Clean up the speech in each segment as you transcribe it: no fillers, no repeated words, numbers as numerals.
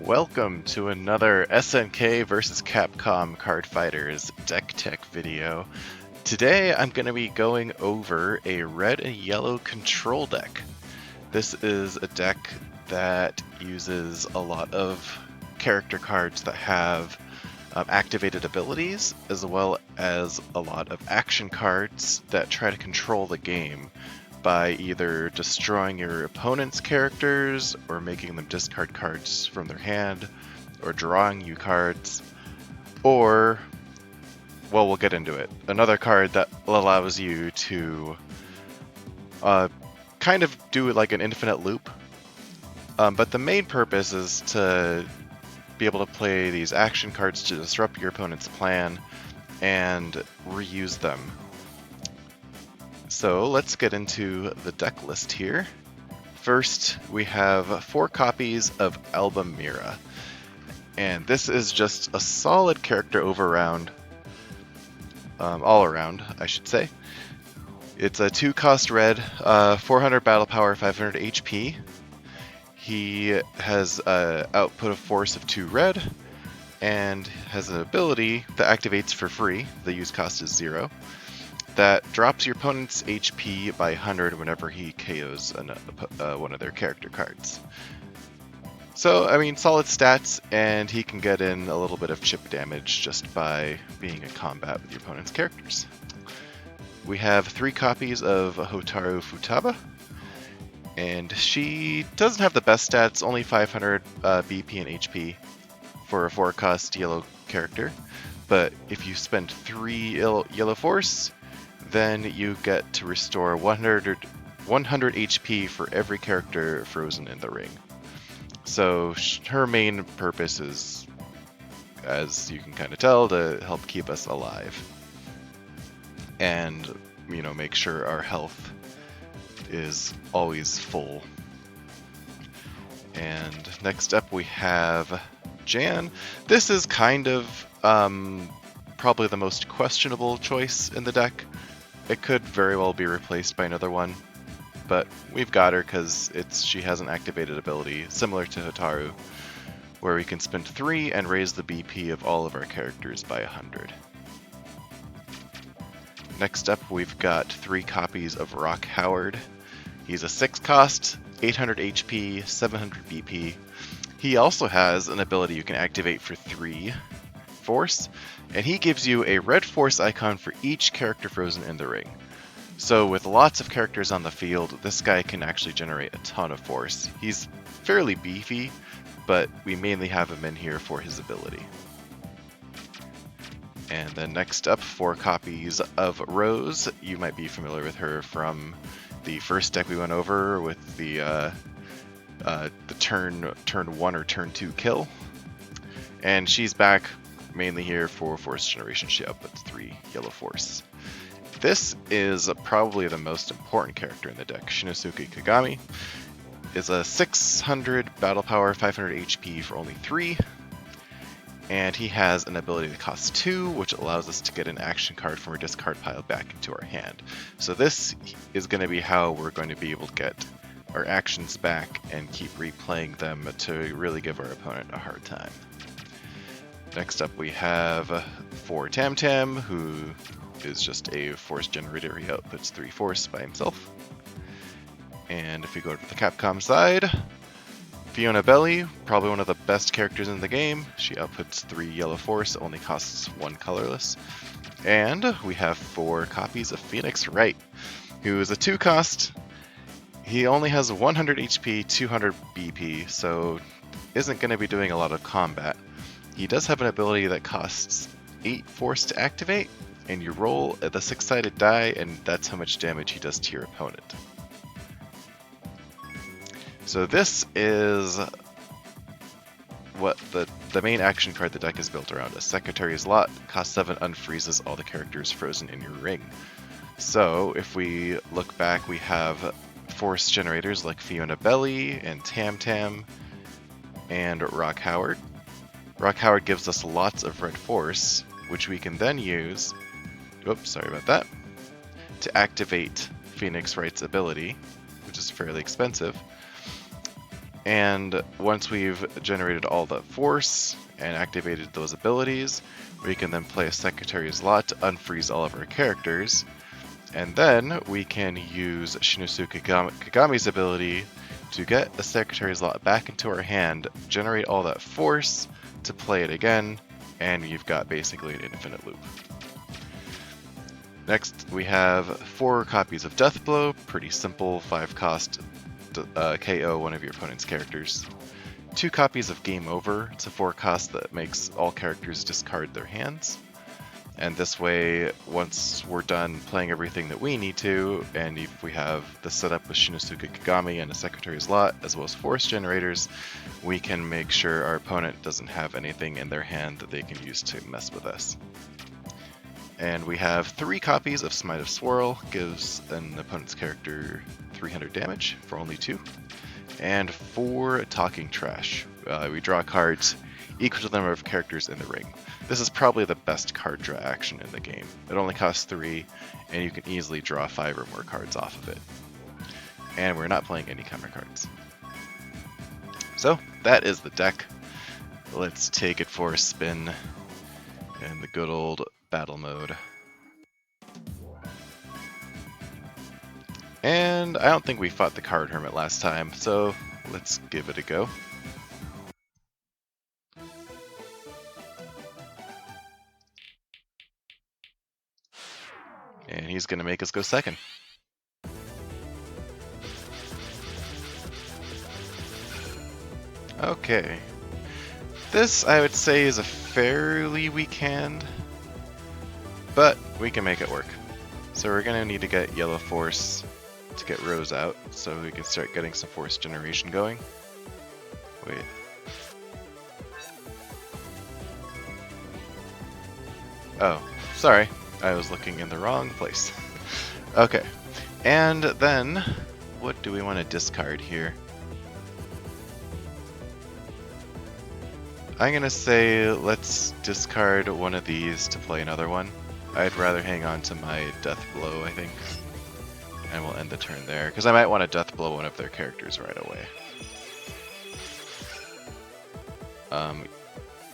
Welcome to another SNK versus Capcom Card Fighters deck tech video. Today I'm going to be going over a red and yellow control deck. This is a deck that uses a lot of character cards that have activated abilities, as well as a lot of action cards that try to control the game by either destroying your opponent's characters or making them discard cards from their hand or drawing you cards, or, well, we'll get into it, another card that allows you to kind of do like an infinite loop. But the main purpose is to be able to play these action cards to disrupt your opponent's plan and reuse them. So let's get into the deck list here. First, we have 4 copies of Alba Meira, and this is just a solid character all around, I should say. It's a 2-cost red, 400 battle power, 500 HP. He has an output of force of 2 red, and has an ability that activates for free. The use cost is 0. That drops your opponent's HP by 100 whenever he KOs one of their character cards. So, I mean, solid stats, and he can get in a little bit of chip damage just by being in combat with your opponent's characters. We have 3 copies of Hotaru Futaba, and she doesn't have the best stats, only 500 BP and HP for a 4-cost yellow character. But if you spend 3 yellow force, then you get to restore 100 HP for every character frozen in the ring. So her main purpose is, as you can kind of tell, to help keep us alive. And, you know, make sure our health is always full. And next up we have Janne. This is kind of probably the most questionable choice in the deck. It could very well be replaced by another one, but we've got her because she has an activated ability similar to Hotaru, where we can spend 3 and raise the BP of all of our characters by 100. Next up, we've got 3 copies of Rock Howard. He's a 6-cost, 800 HP, 700 BP. He also has an ability you can activate for 3 force, and he gives you a red force icon for each character frozen in the ring. So with lots of characters on the field, this guy can actually generate a ton of force. He's fairly beefy, but we mainly have him in here for his ability. And then next up, 4 copies of Rose. You might be familiar with her from the first deck we went over with the turn 1 or turn 2 kill. And she's back mainly here for force generation. She outputs 3 yellow force. This is probably the most important character in the deck. Shinnosuke Kagami is a 600 battle power, 500 HP for only 3. And he has an ability that costs 2, which allows us to get an action card from our discard pile back into our hand. So this is going to be how we're going to be able to get our actions back and keep replaying them to really give our opponent a hard time. Next up we have 4 Tam Tam, who is just a force generator. He outputs 3 force by himself. And if we go to the Capcom side, Fiona Belli, probably one of the best characters in the game. She outputs 3 yellow force, only costs 1 colorless. And we have 4 copies of Phoenix Wright, who is a 2-cost. He only has 100 HP, 200 BP, so isn't going to be doing a lot of combat. He does have an ability that costs 8 force to activate, and you roll the 6-sided die, and that's how much damage he does to your opponent. So this is what the main action card the deck is built around. A Secretary's Lot, cost 7, unfreezes all the characters frozen in your ring. So if we look back, we have force generators like Fiona Belli and Tam Tam and Rock Howard. Rock Howard gives us lots of red force, which we can then use, oops, sorry about that, to activate Phoenix Wright's ability, which is fairly expensive. And once we've generated all that force and activated those abilities, we can then play a Secretary's Lot to unfreeze all of our characters. And then we can use Shinnosuke Kagami's ability to get the Secretary's Lot back into our hand, generate all that force to play it again, and you've got basically an infinite loop. Next, we have 4 copies of Deathblow, pretty simple, 5 cost KO one of your opponent's characters. 2 copies of Game Over, it's a 4 cost that makes all characters discard their hands. And this way, once we're done playing everything that we need to, and if we have the setup with Shinnosuke Kagami and a Secretary's Lot, as well as force generators, we can make sure our opponent doesn't have anything in their hand that they can use to mess with us. And we have 3 copies of Smite of Swirl, gives an opponent's character 300 damage for only 2. And 4 Talking Trash. We draw cards equal to the number of characters in the ring. This is probably the best card draw action in the game. It only costs 3, and you can easily draw 5 or more cards off of it. And we're not playing any counter cards. So, that is the deck. Let's take it for a spin in the good old battle mode. And I don't think we fought the Card Hermit last time, so let's give it a go. And he's going to make us go second. Okay. This, I would say, is a fairly weak hand, but we can make it work. So we're going to need to get Yellow Force to get Rose out, so we can start getting some force generation going. Wait. Oh, sorry. I was looking in the wrong place. Okay. And then, what do we want to discard here? I'm going to say let's discard one of these to play another one. I'd rather hang on to my Death Blow, I think. And we'll end the turn there, because I might want to Death Blow one of their characters right away.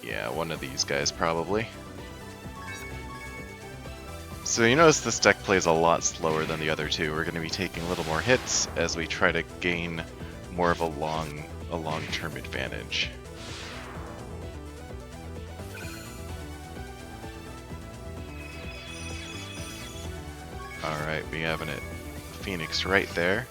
Yeah, one of these guys probably. So you notice this deck plays a lot slower than the other two. We're going to be taking a little more hits as we try to gain more of a long-term advantage. Alright, we have a Phoenix Wright there.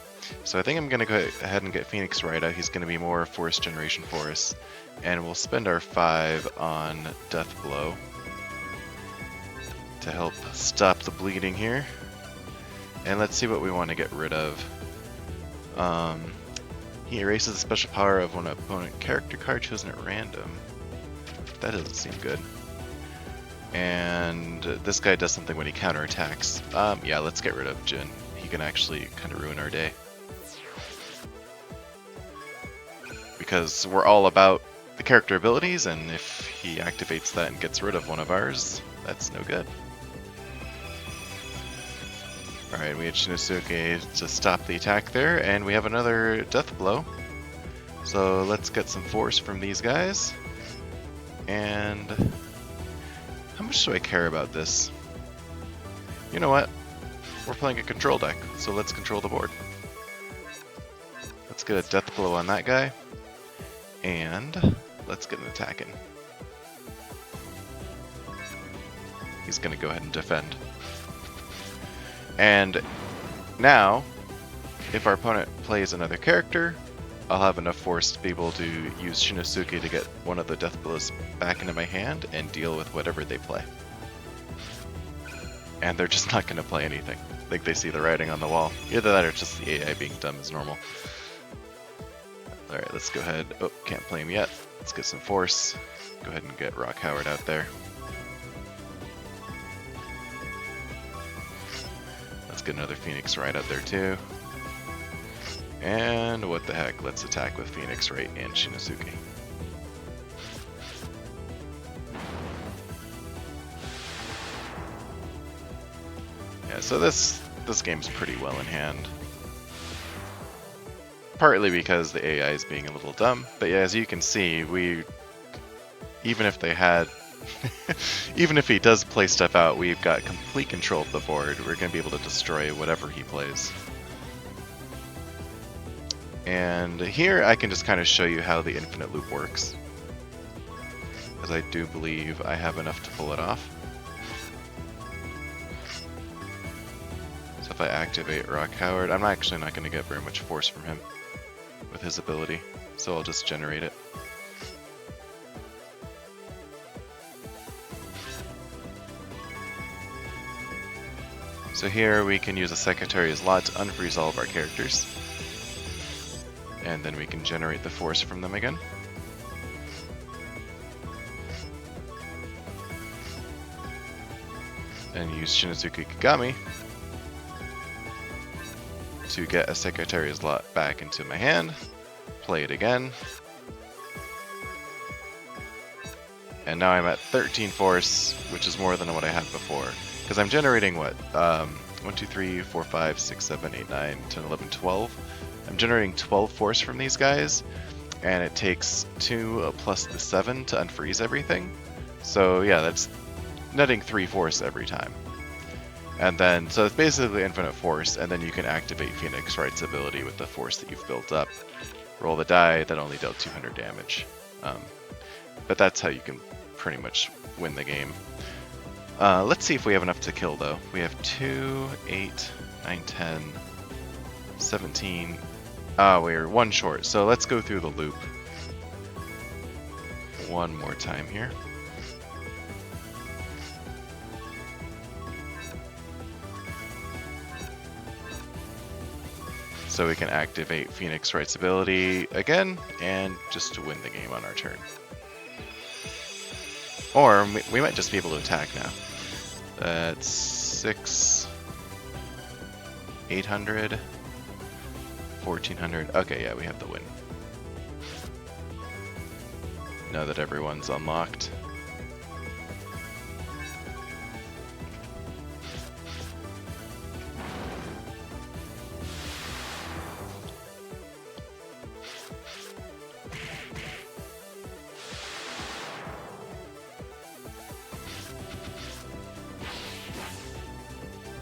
So I think I'm going to go ahead and get Phoenix Wright out. He's going to be more force generation for us. And we'll spend our 5 on Death Blow to help stop the bleeding here. And let's see what we want to get rid of. He erases the special power of one opponent character card chosen at random. That doesn't seem good. And this guy does something when he counterattacks. Yeah, let's get rid of Jin. He can actually kind of ruin our day. Because we're all about the character abilities, and if he activates that and gets rid of one of ours, that's no good. Alright, we had Shinnosuke to stop the attack there, and we have another Death Blow. So let's get some force from these guys. And how much do I care about this? You know what? We're playing a control deck, so let's control the board. Let's get a Death Blow on that guy. And let's get an attack in. He's going to go ahead and defend. And now, if our opponent plays another character, I'll have enough force to be able to use Shinnosuke to get one of the Death Blows back into my hand and deal with whatever they play. And they're just not going to play anything. I think they see the writing on the wall. Either that or just the AI being dumb as normal. Alright, let's go ahead. Oh, can't play him yet. Let's get some force. Go ahead and get Rock Howard out there. Let's get another Phoenix Wright out there too. And what the heck, let's attack with Phoenix Wright and Shinnosuke. Yeah, so this game's pretty well in hand. partly because the AI is being a little dumb, but yeah, as you can see, even if they had, even if he does play stuff out, we've got complete control of the board. We're going to be able to destroy whatever he plays. And here I can just kind of show you how the infinite loop works, because I do believe I have enough to pull it off. So if I activate Rock Howard, I'm actually not going to get very much force from him with his ability, so I'll just generate it. So here we can use a Secretary's Lot to unfreeze all of our characters. And then we can generate the force from them again. And use Shinnosuke Kagami to get a Secretary's Lot back into my hand. Play it again. And now I'm at 13 force, which is more than what I had before. Because I'm generating what? 1, 2, 3, 4, 5, 6, 7, 8, 9, 10, 11, 12. I'm generating 12 force from these guys, and it takes 2 plus the 7 to unfreeze everything. So yeah, that's netting 3 force every time. And then, so it's basically infinite force, and then you can activate Phoenix Wright's ability with the force that you've built up. Roll the die, that only dealt 200 damage. But that's how you can pretty much win the game. Let's see if we have enough to kill, though. We have 2, 8, 9, 10, 17. We're 1 short, so let's go through the loop one more time here. So we can activate Phoenix Wright's ability again, and just to win the game on our turn. Or we might just be able to attack now. That's 6, 800, 1400. Okay, yeah, we have the win. Now that everyone's unlocked.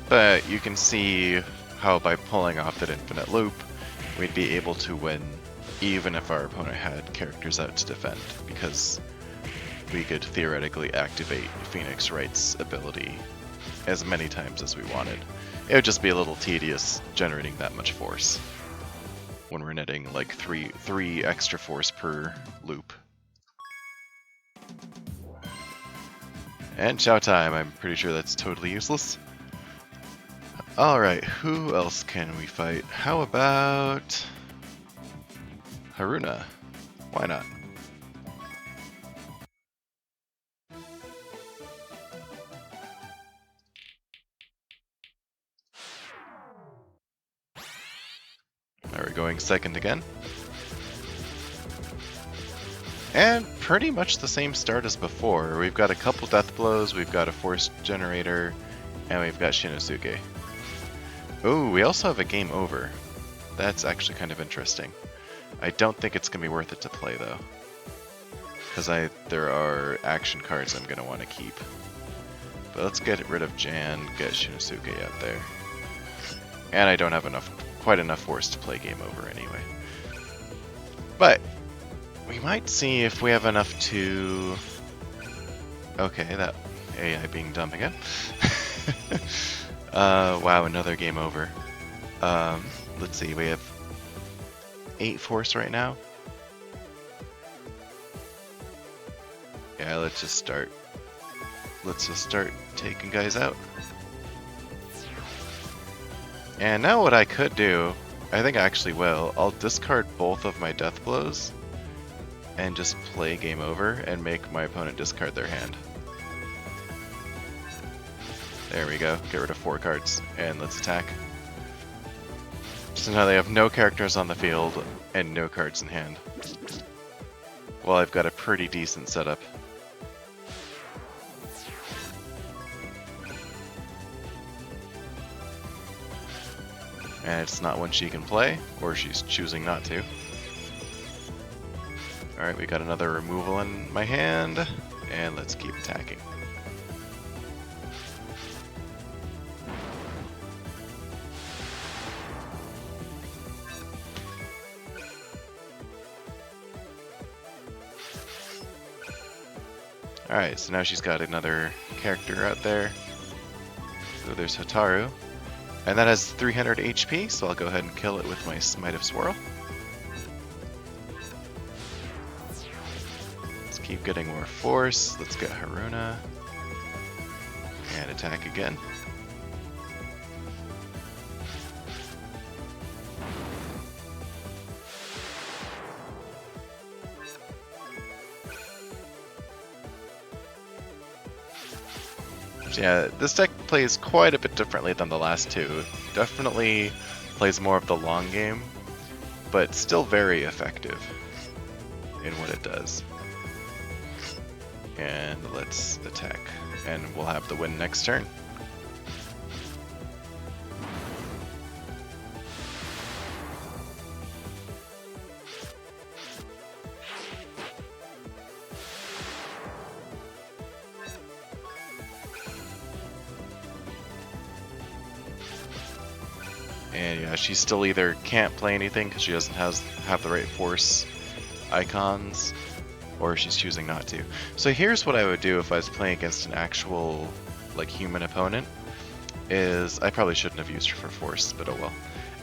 But you can see how by pulling off that infinite loop, we'd be able to win even if our opponent had characters out to defend, because we could theoretically activate Phoenix Wright's ability as many times as we wanted. It would just be a little tedious generating that much force when we're netting like three extra force per loop. And chow time, I'm pretty sure that's totally useless. Alright, who else can we fight? How about Haruna? Why not? Now we're going second again. And pretty much the same start as before. We've got a couple death blows, we've got a force generator, and we've got Shinnosuke. Oh, we also have a game over. That's actually kind of interesting. I don't think it's going to be worth it to play, though. Because there are action cards I'm going to want to keep. But let's get rid of Jan, get Shinnosuke out there. And I don't have quite enough force to play game over anyway. But we might see if we have enough to... Okay, that AI being dumb again. Wow, another game over. Let's see, we have 8 force right now. Yeah, let's just start taking guys out. And now what I could do, I think I actually will, I'll discard both of my death blows and just play game over and make my opponent discard their hand. There we go, get rid of 4 cards, and let's attack. So now they have no characters on the field and no cards in hand. Well, I've got a pretty decent setup. And it's not one she can play, or she's choosing not to. Alright, we got another removal in my hand, and let's keep attacking. Alright, so now she's got another character out there. So there's Hotaru. And that has 300 HP, so I'll go ahead and kill it with my Smite of Swirl. Let's keep getting more force. Let's get Haruna. And attack again. Yeah, this deck plays quite a bit differently than the last two. Definitely plays more of the long game, but still very effective in what it does. And let's attack, and we'll have the win next turn. And yeah, she still either can't play anything because she doesn't have the right force icons, or she's choosing not to. So here's what I would do if I was playing against an actual like human opponent. Is I probably shouldn't have used her for force, but oh well.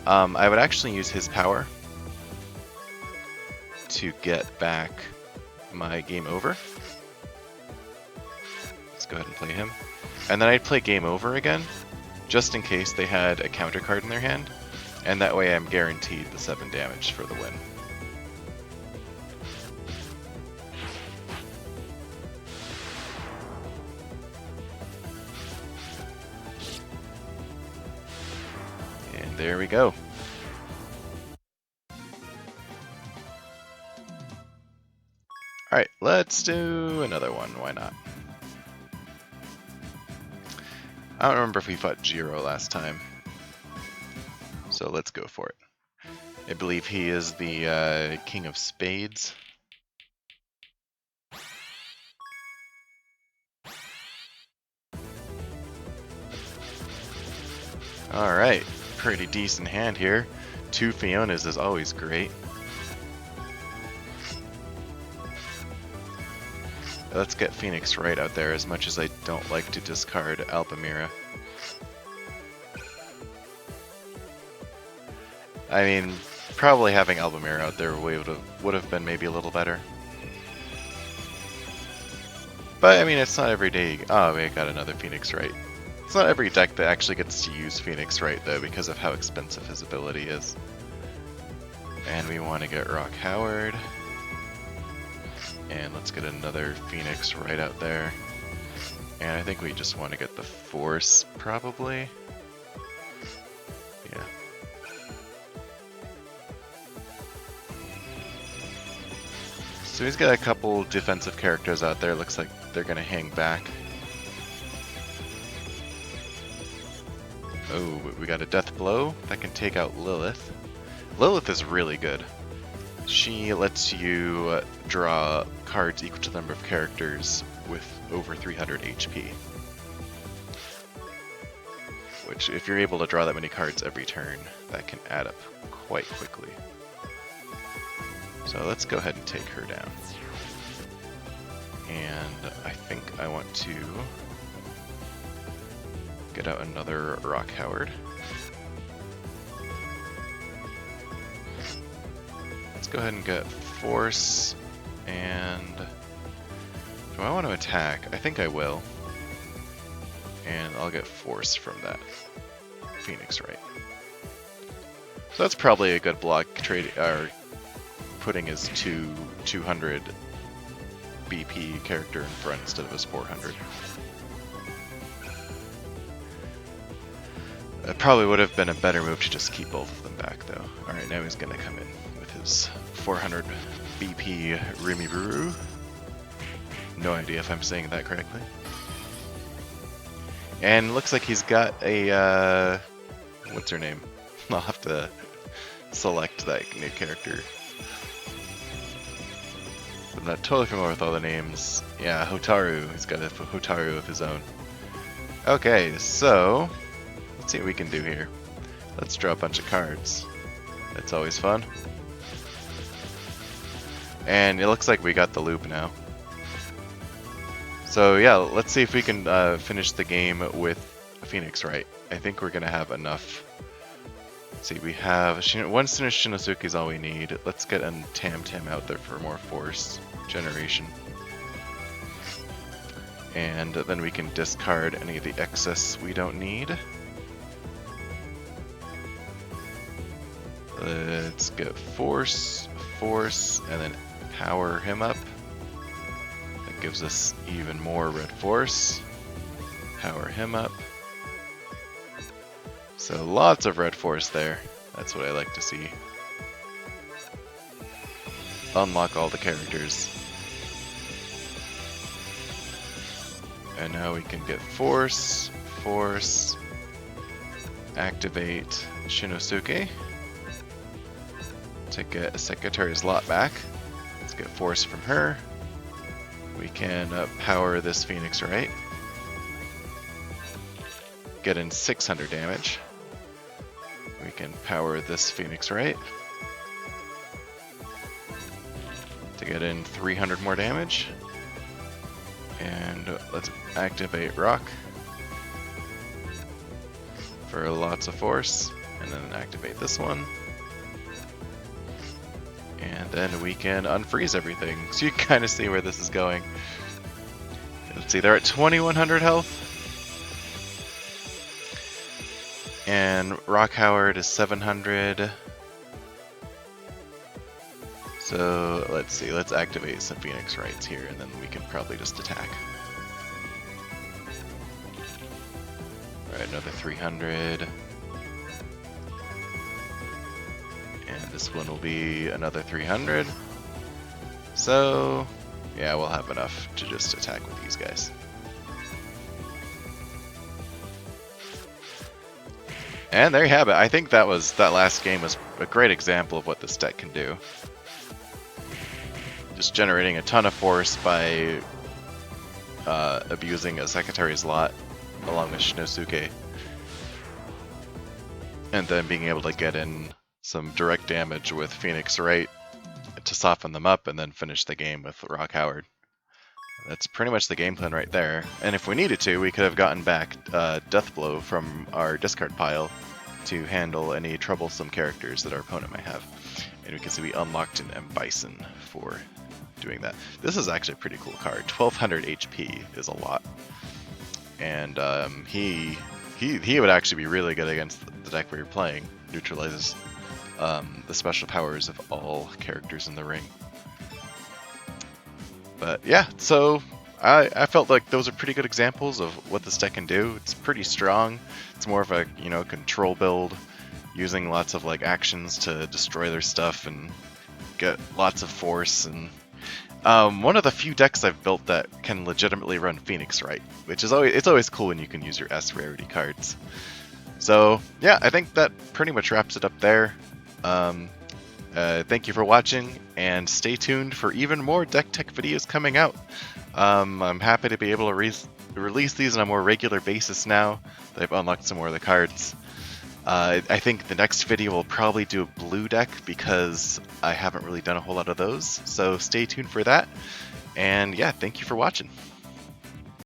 I would actually use his power to get back my game over. Let's go ahead and play him. And then I'd play game over again, just in case they had a counter card in their hand, and that way I'm guaranteed the 7 damage for the win. And there we go. Alright, let's do another one, why not? I don't remember if we fought Jiro last time, so let's go for it. I believe he is the King of Spades. Alright, pretty decent hand here. 2 Fionas is always great. Let's get Phoenix Wright out there, as much as I don't like to discard Alba Meira. I mean, probably having Alba Meira out there would have been maybe a little better. But I mean, it's not every day. Oh, we got another Phoenix Wright. It's not every deck that actually gets to use Phoenix Wright though, because of how expensive his ability is. And we want to get Rock Howard. And let's get another Phoenix Wright out there. And I think we just want to get the Force, probably. Yeah. So he's got a couple defensive characters out there. Looks like they're going to hang back. Oh, we got a Death Blow that can take out Lilith. Lilith is really good. She lets you draw cards equal to the number of characters with over 300 HP. Which, if you're able to draw that many cards every turn, that can add up quite quickly. So let's go ahead and take her down. And I think I want to get out another Rock Howard. Let's go ahead and get Force, and do I want to attack? I think I will. And I'll get Force from that Phoenix Wright. So that's probably a good block trade, or putting his 200 BP character in front instead of his 400. It probably would have been a better move to just keep both of them back though. Alright, now he's gonna come in with his 400 BP Rimiburu. No idea if I'm saying that correctly. And looks like he's got a, what's her name? I'll have to select that new character. I'm not totally familiar with all the names. Yeah, Hotaru. He's got a Hotaru of his own. Okay, so let's see what we can do here. Let's draw a bunch of cards. That's always fun. And it looks like we got the loop now. So yeah, let's see if we can finish the game with Phoenix Wright. I think we're gonna have enough. Let's see, we have one Shinnosuke is all we need. Let's get a Tam Tam out there for more force generation. And then we can discard any of the excess we don't need. Let's get force, and then power him up. That gives us even more red force. Power him up. So lots of red force there. That's what I like to see. Unlock all the characters. And now we can get force, activate Shinnosuke to get a Secretary's Lot back. Let's get force from her. We can power this Phoenix Wright. Get in 600 damage. We can power this Phoenix Wright to get in 300 more damage. And let's activate Rock for lots of force, and then activate this one. And then we can unfreeze everything. So you can kind of see where this is going. Let's see, they're at 2100 health. And Rock Howard is 700. So let's see, let's activate some Phoenix Wrights here, and then we can probably just attack. Alright, another 300. And this one will be another 300. So, yeah, we'll have enough to just attack with these guys. And there you have it. I think that last game was a great example of what this deck can do. Just generating a ton of force by abusing a Secretary's Lot along with Shinnosuke. And then being able to get in some direct damage with Phoenix Wright to soften them up and then finish the game with Rock Howard. That's pretty much the game plan right there. And if we needed to, we could have gotten back Death Blow from our discard pile to handle any troublesome characters that our opponent might have. And we can see we unlocked an M. Bison for doing that. This is actually a pretty cool card. 1200 HP is a lot. And he would actually be really good against the deck we were playing. Neutralizes the special powers of all characters in the ring. But yeah, so I felt like those are pretty good examples of what this deck can do. It's pretty strong. It's more of a control build, using lots of like actions to destroy their stuff and get lots of force. And one of the few decks I've built that can legitimately run Phoenix Wright, which is always cool when you can use your S rarity cards. So yeah, I think that pretty much wraps it up there. Thank you for watching, and stay tuned for even more deck tech videos coming out. I'm happy to be able to release these on a more regular basis now that I've unlocked some more of the cards. I think the next video will probably do a blue deck because I haven't really done a whole lot of those, so stay tuned for that. And yeah, thank you for watching.